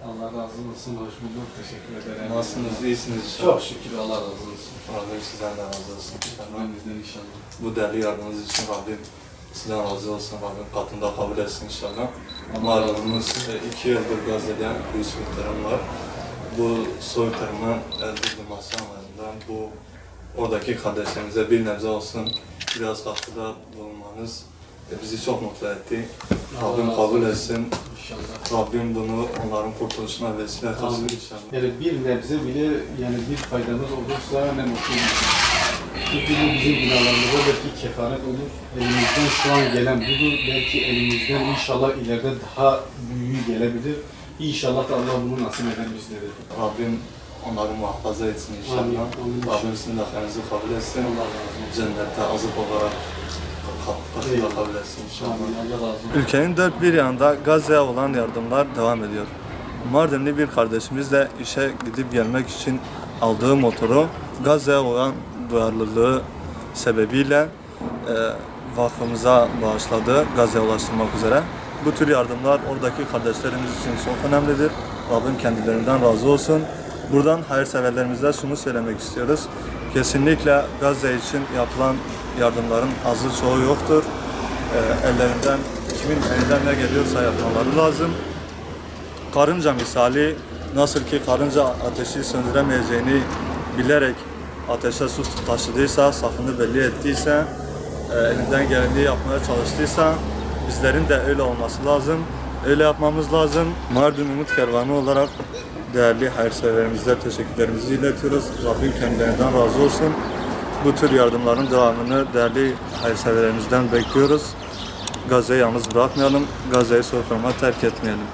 Allah razı olsun, hoş bulduk, teşekkür ederim. Nasılsınız, iyisiniz inşallah? Çok şükür, Allah razı olsun. Rabbim sizden de razı olsun. Rabbimizden inşallah. Bu değerli yardımınız için Rabbim sizden razı olsun. Rabbim katında kabul etsin inşallah. Malumunuz 2 yıldır Gazze'de bir soykırım var. Bu soykırımın durdurması amacından bu oradaki kardeşlerimize bir nebze olsun biraz katkıda bulunmanız bizi çok mutlu etti. Rabbim kabul etsin. İnşallah. Rabbim bunu onların kurtuluşuna vesile kılsın inşallah. Yani bir nebze bile yani bir faydamız olursa ne mutlu bize. Çünkü bu bizim binalarımıza belki kefaret olur. Elimizden şu an gelen budur. Belki elimizden inşallah ileride daha büyüğü gelebilir. İnşallah da Allah bunu nasip eder bizlere. Rabbim onları muhafaza etsin inşallah. Amin. Rabbim sizin de hayrınızı kabul etsin. Allah razı olsun. Cennette azık olarak katında kabul etsin inşallah. Amin. Allah razı olsun. Ülkenin dört bir yanında Gazze'ye olan yardımlar devam ediyor. Mardinli bir kardeşimiz de işe gidip gelmek için aldığı motoru Gazze'ye olan duyarlılığı sebebiyle vakfımıza bağışladı, Gazze'ye ulaştırmak üzere. Bu tür yardımlar oradaki kardeşlerimiz için çok önemlidir. Rabbim kendilerinden razı olsun. Buradan hayırseverlerimize şunu söylemek istiyoruz. Kesinlikle Gazze için yapılan yardımların azı çoğu yoktur. Ellerinden, kimin elinden ne geliyorsa yapmaları lazım. Karınca misali, nasıl ki karınca ateşi söndüremeyeceğini bilerek ateşe su taşıdıysa, safını belli ettiyse, elinden geleni yapmaya çalıştıysa, bizlerin de öyle olması lazım. Öyle yapmamız lazım. Mardin Umut Kervanı olarak değerli hayırseverimize teşekkürlerimizi iletiyoruz. Rabbim kendilerinden razı olsun. Bu tür yardımların devamını değerli hayırseverlerimizden bekliyoruz. Gazze'yi yalnız bırakmayalım. Gazze'yi soykırıma terk etmeyelim.